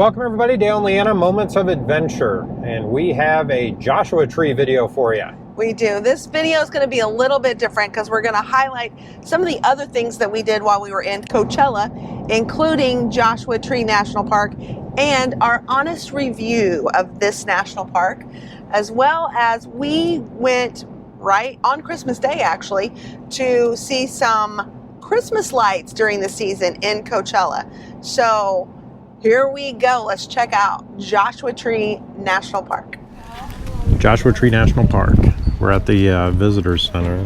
Welcome everybody, Dale and Leanna, Moments of Adventure, and we have a Joshua Tree video for you. We do. This video is going to be a little bit different because we're going to highlight some of the other things that we did while we were in Coachella, including Joshua Tree National Park and our honest review of this national park, as well as we went right on Christmas Day actually to see some Christmas lights during the season in Coachella. So here we go. Let's check out Joshua Tree National Park. Joshua Tree National Park. We're at the visitor center.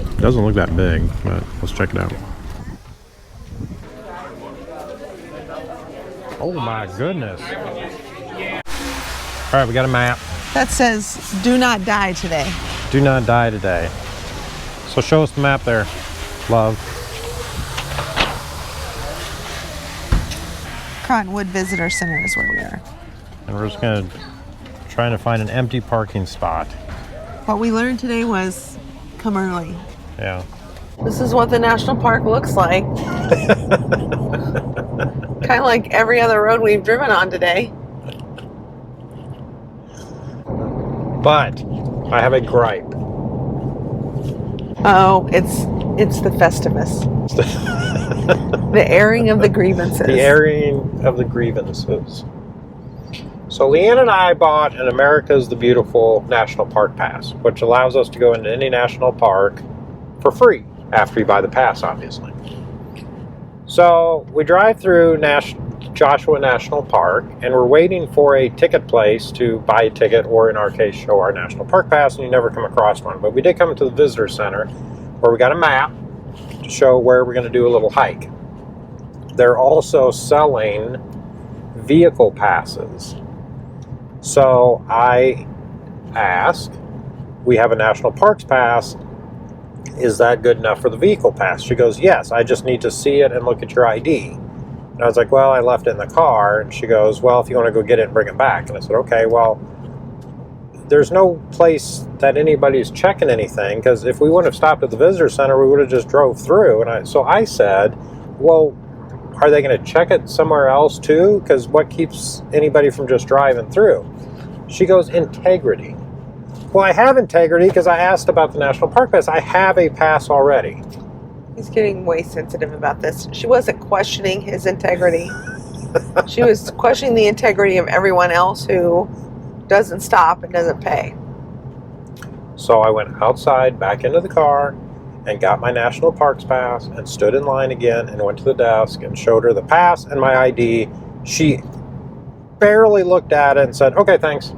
It doesn't look that big, but let's check it out. Oh my goodness. All right, we got a map. That says, do not die today. Do not die today. So show us the map there, love. Cottonwood Visitor Center is where we are. And we're just trying to find an empty parking spot. What we learned today was come early. Yeah. This is what the national park looks like. Kind of like every other road we've driven on today. But I have a gripe. Oh, it's the Festivus. The airing of the grievances. The airing of the grievances. So Leanna and I bought an America's the Beautiful National Park Pass, which allows us to go into any national park for free after you buy the pass, obviously. So we drive through Joshua National Park, and we're waiting for a ticket place to buy a ticket, or in our case, show our National Park Pass, and you never come across one. But we did come to the visitor center, where we got a map to show where we're going to do a little hike. They're also selling vehicle passes. So I asked, we have a National Parks Pass, is that good enough for the vehicle pass? She goes, yes, I just need to see it and look at your ID. And I was like, well, I left it in the car. And she goes, well, if you want to go get it and bring it back. And I said, okay, well, there's no place that anybody's checking anything, because if we wouldn't have stopped at the visitor center, we would have just drove through. And so I said, well, are they going to check it somewhere else too? Because what keeps anybody from just driving through? She goes, integrity. Well, I have integrity because I asked about the National Park Pass. I have a pass already. He's getting way sensitive about this. She wasn't questioning his integrity. She was questioning the integrity of everyone else who doesn't stop and doesn't pay. So I went outside, back into the car, and got my National Parks Pass and stood in line again and went to the desk and showed her the pass and my ID. She barely looked at it and said, okay, thanks.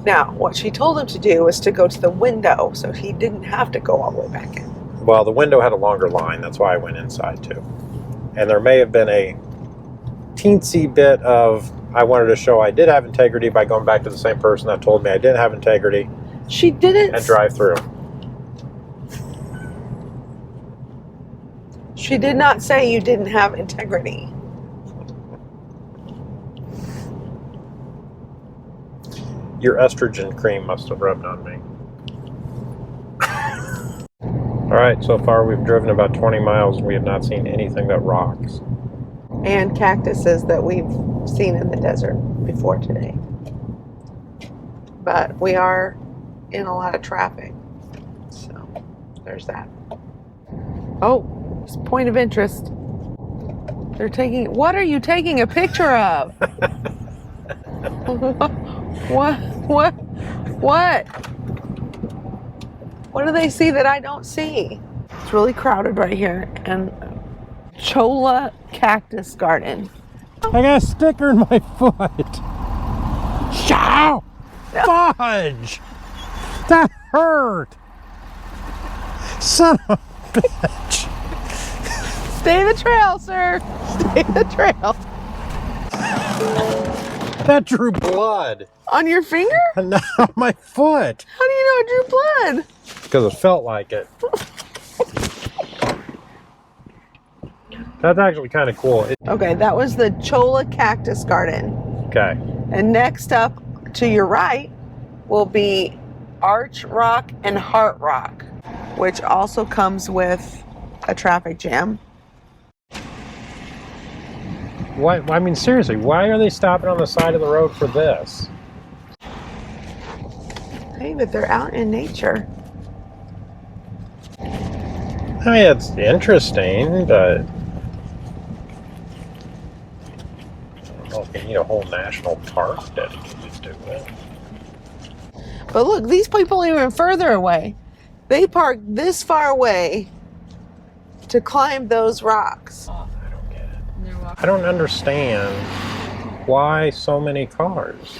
Now, what she told him to do was to go to the window so he didn't have to go all the way back in. Well, the window had a longer line. That's why I went inside too. And there may have been a teensy bit of, I wanted to show I did have integrity by going back to the same person that told me I didn't have integrity. She didn't. And drive through. She did not say you didn't have integrity. Your estrogen cream must have rubbed on me. All right, so far we've driven about 20 miles and we have not seen anything but rocks. And cactuses that we've seen in the desert before today. But we are in a lot of traffic. So there's that. Oh, it's point of interest. They're taking, what are you taking a picture of? What do they see that I don't see? It's really crowded right here. And Coachella Cactus Garden. I got a sticker in my foot. Show! Fudge! That hurt! Son of a bitch! Stay the trail, sir! Stay the trail. That drew blood. On your finger? No, on my foot. How do you know it drew blood? Because it felt like it. That's actually kind of cool. Okay, that was the Coachella Cactus Garden. Okay. And next up to your right will be Arch Rock and Heart Rock, which also comes with a traffic jam. Why? I mean, seriously, why are they stopping on the side of the road for this? Hey, but they're out in nature. I mean, it's interesting, but I don't know if you need a whole national park dedicated to it. But look, these people are even further away. They parked this far away to climb those rocks. I don't get it. I don't understand why so many cars.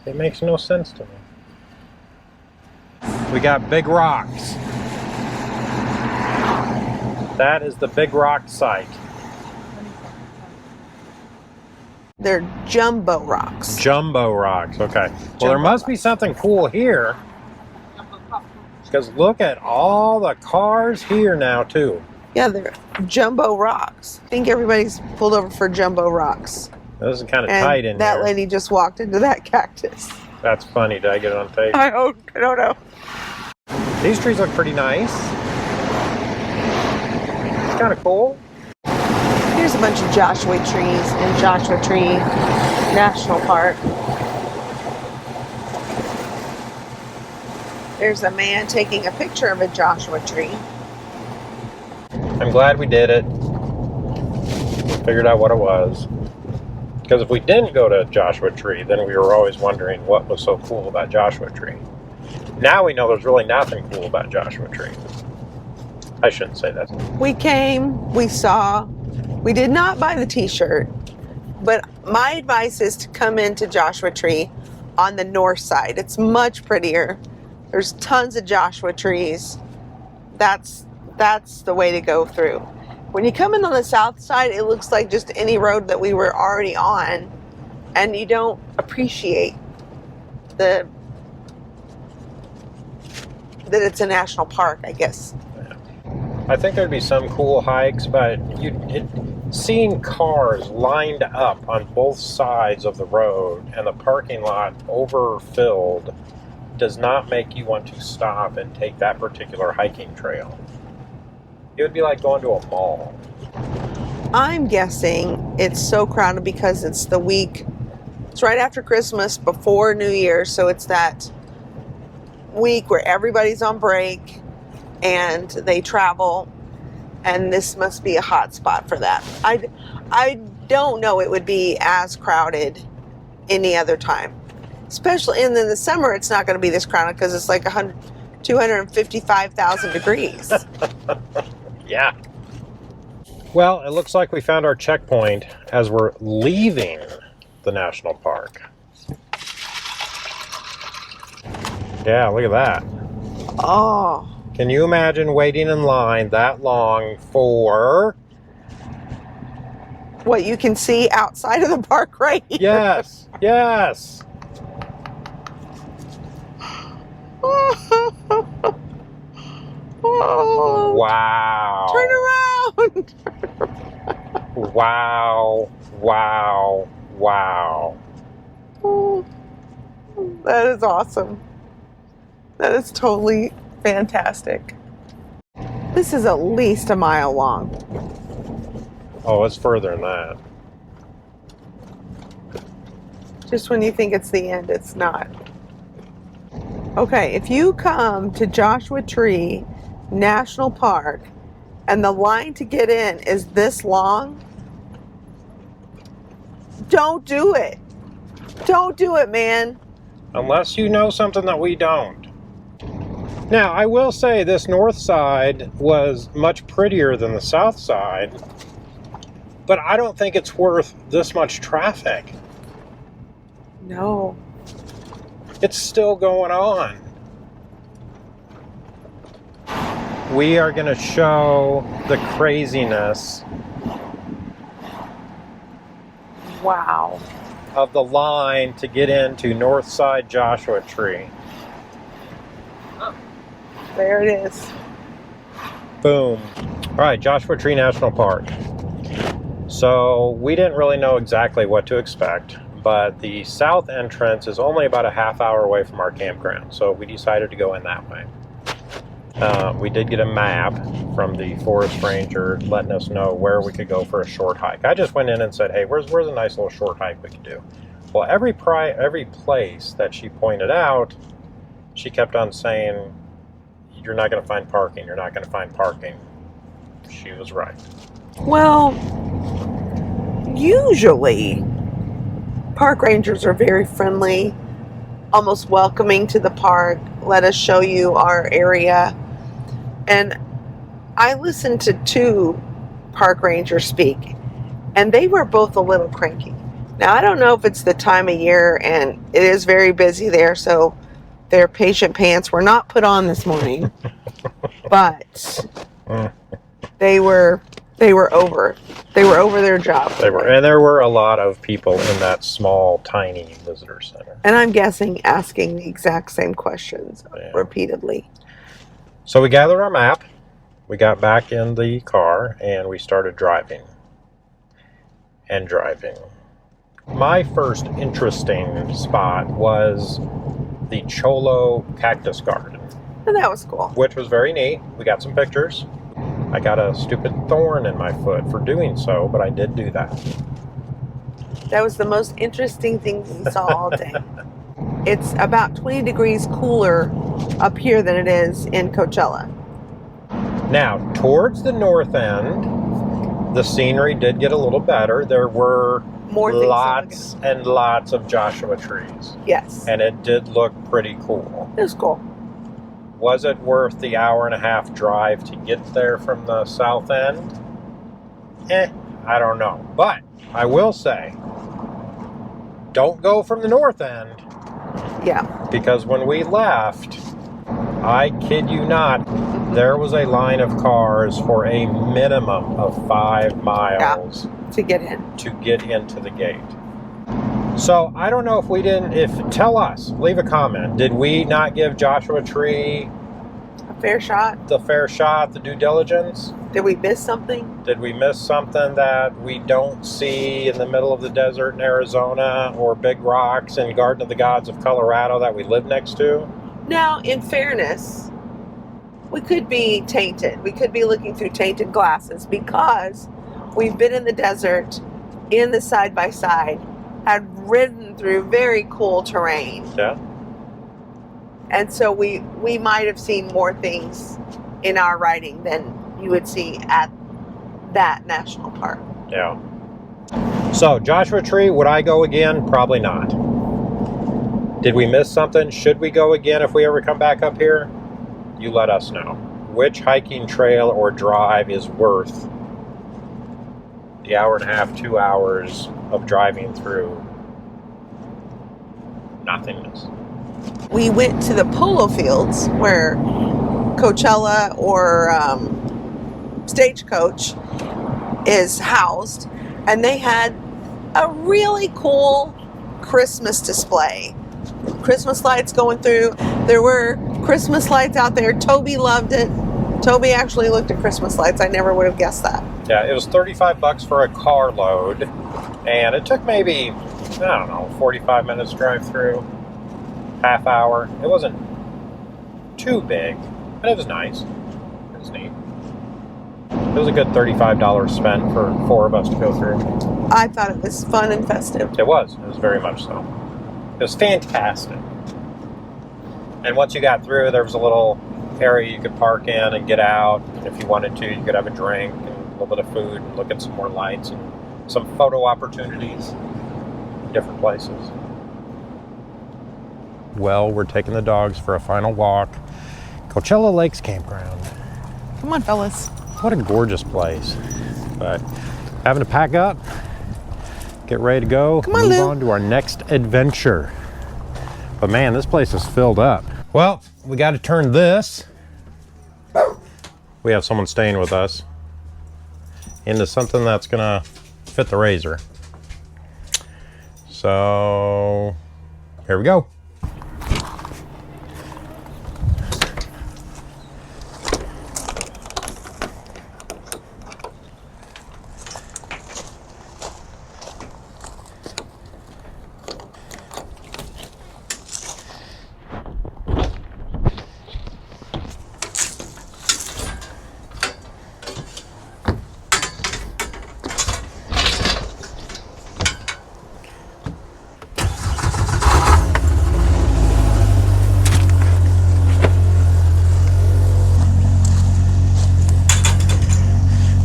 It makes no sense to me. We got big rocks. That is the big rock site. They're jumbo rocks. Jumbo rocks, okay. Well, there must be something cool here. Because look at all the cars here now, too. Yeah, they're jumbo rocks. I think everybody's pulled over for jumbo rocks. This is kind of tight in that here. lady just walked into that cactus. That's funny. Did I get it on tape? I don't know. These trees look pretty nice. It's kind of cool. Here's a bunch of Joshua trees in Joshua Tree National Park. There's a man taking a picture of a Joshua tree. I'm glad we did it. Figured out what it was. Because if we didn't go to Joshua Tree, then we were always wondering what was so cool about Joshua Tree. Now we know there's really nothing cool about Joshua Tree. I shouldn't say that. We came, we saw, we did not buy the t-shirt, but my advice is to come into Joshua Tree on the north side. It's much prettier. There's tons of Joshua trees. That's the way to go through. When you come in on the south side, it looks like just any road that we were already on, and you don't appreciate that it's a national park, I guess. I think there'd be some cool hikes, but seeing cars lined up on both sides of the road and the parking lot overfilled does not make you want to stop and take that particular hiking trail. It would be like going to a mall. I'm guessing it's so crowded because it's the week, it's right after Christmas, before New Year, so it's that week where everybody's on break and they travel, and this must be a hot spot for that. I don't know it would be as crowded any other time. Especially in the summer, it's not going to be this crowded because it's like 255,000 degrees. Yeah. Well, it looks like we found our checkpoint as we're leaving the national park. Yeah, look at that. Oh. Can you imagine waiting in line that long for... What you can see outside of the park right here? Yes, yes. Oh, Wow. turn around. Wow, wow, wow. Oh, that is awesome. That is totally fantastic. This is at least a mile long. Oh, it's further than that. Just when you think it's the end, it's not. Okay, if you come to Joshua Tree National Park and the line to get in is this long, don't do it. Don't do it, man. Unless you know something that we don't. Now, I will say this north side was much prettier than the south side, but I don't think it's worth this much traffic. No. It's still going on. We are going to show the craziness Wow. of the line to get into Northside Joshua Tree. There it is. Boom. All right, Joshua Tree National Park. So we didn't really know exactly what to expect, but the south entrance is only about a half hour away from our campground, so we decided to go in that way. We did get a map from the forest ranger letting us know where we could go for a short hike. I just went in and said, hey, where's a nice little short hike we could do? Well, every place that she pointed out, she kept on saying, you're not going to find parking. You're not going to find parking. She was right. Well, usually park rangers are very friendly, almost welcoming to the park. Let us show you our area. And I listened to 2 park rangers speak, and they were both a little cranky. Now, I don't know if it's the time of year, and it is very busy there, so their patient pants were not put on this morning. But they were over their job. They were, and there were a lot of people in that small, tiny visitor center. And I'm guessing asking the exact same questions repeatedly. So we gathered our map, we got back in the car, and we started driving. My first interesting spot was the Cholo Cactus Garden. And that was cool. Which was very neat. We got some pictures. I got a stupid thorn in my foot for doing so, but I did do that. That was the most interesting thing we saw all day. It's about 20 degrees cooler up here than it is in Coachella. Now, towards the north end, the scenery did get a little better. There were lots and lots of Joshua trees. Yes. And it did look pretty cool. It was cool. Was it worth the hour-and-a-half drive to get there from the south end? I don't know. But I will say, don't go from the north end. Yeah. Because when we left, I kid you not, there was a line of cars for a minimum of 5 miles to get in. To get into the gate. So I don't know if we didn't, tell us, leave a comment. Did we not give Joshua Tree a fair shot? The fair shot, the due diligence? Did we miss something? Did we miss something that we don't see in the middle of the desert in Arizona or Big Rocks and Garden of the Gods of Colorado that we live next to? Now, in fairness, we could be tainted. We could be looking through tainted glasses because we've been in the desert in the side-by-side, had ridden through very cool terrain. Yeah. And so we might have seen more things in our riding than you would see at that national park. Yeah. So, Joshua Tree, would I go again? Probably not. Did we miss something? Should we go again if we ever come back up here? You let us know. Which hiking trail or drive is worth the hour-and-a-half, 2 hours of driving through nothingness? We went to the polo fields where Coachella or Stagecoach is housed, and they had a really cool Christmas display. Christmas lights going through. There were Christmas lights out there. Toby loved it. Toby actually looked at Christmas lights. I never would have guessed that. Yeah, it was $35 for a carload, and it took maybe, 45 minutes drive through, half hour. It wasn't too big, but it was nice. It was neat. It was a good $35 spent for 4 of us to go through. I thought it was fun and festive. It was very much so. It was fantastic. And once you got through, there was a little area you could park in and get out. If you wanted to, you could have a drink and a little bit of food and look at some more lights and some photo opportunities in different places. Well, we're taking the dogs for a final walk. Coachella Lakes Campground. Come on, fellas. What a gorgeous place. But having to pack up, get ready to go, Come on, move Lou. on to our next adventure. But man, this place is filled up. Well, we got to turn this. We have someone staying with us into something that's gonna fit the razor. So here we go.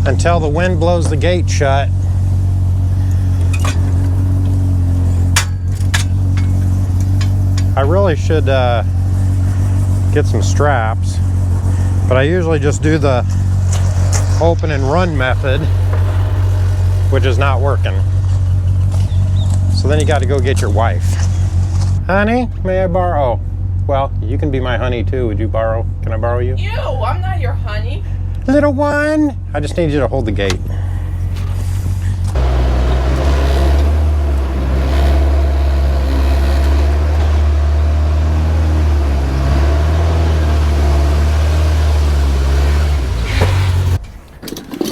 until the wind blows the gate shut. I really should get some straps, but I usually just do the open and run method, which is not working. So then you got to go get your wife. Honey, may I borrow? Well, you can be my honey too. Would you borrow? Can I borrow you? Ew, I'm not your honey. Little one. I just need you to hold the gate.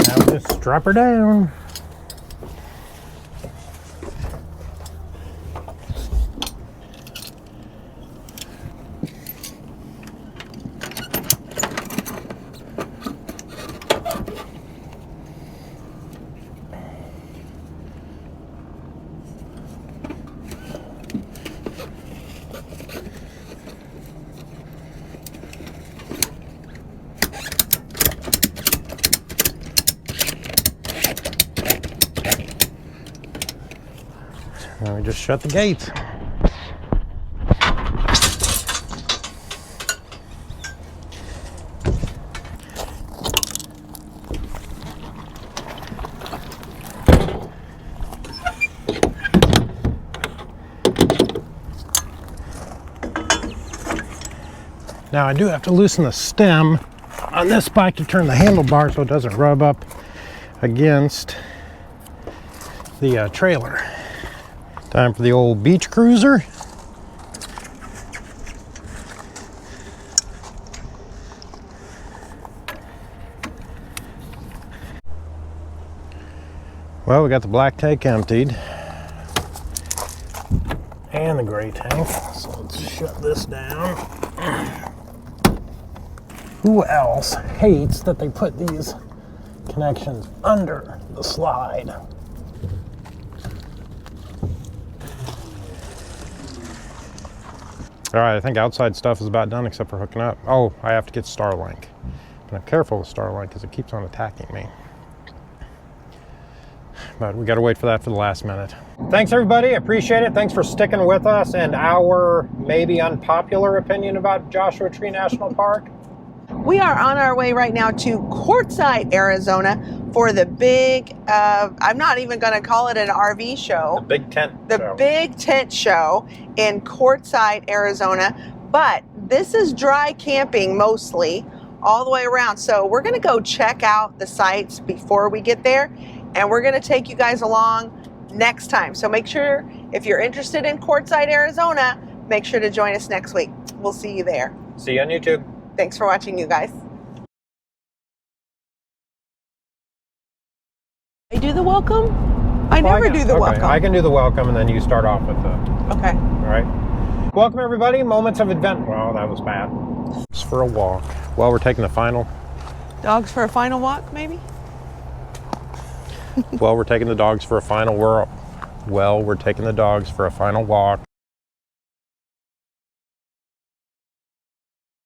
Now just strap her down. Now we just shut the gates. Now I do have to loosen the stem on this bike to turn the handlebar so it doesn't rub up against the trailer. Time for the old beach cruiser. Well, we got the black tank emptied and the gray tank. So let's shut this down. Who else hates that they put these connections under the slide? All right, I think outside stuff is about done except for hooking up. Oh, I have to get Starlink. And I'm careful with Starlink because it keeps on attacking me. But we got to wait for that for the last minute. Thanks, everybody. I appreciate it. Thanks for sticking with us and our maybe unpopular opinion about Joshua Tree National Park. We are on our way right now to Quartzsite, Arizona for the big, I'm not even going to call it an RV show. The big tent The show. big tent show in Quartzsite, Arizona. But this is dry camping mostly all the way around. So we're going to go check out the sites before we get there. And we're going to take you guys along next time. So make sure, if you're interested in Quartzsite, Arizona, make sure to join us next week. We'll see you there. See you on YouTube. Thanks for watching, you guys. I do the welcome? I never do the welcome. I can do the welcome and then you start off with the... Okay. All right. Welcome, everybody. Moments of adventure. Well, that was bad. Just for a walk. Well, we're taking the final... Dogs for a final walk, maybe? Well, we're taking the dogs for a final... We're taking the dogs for a final walk.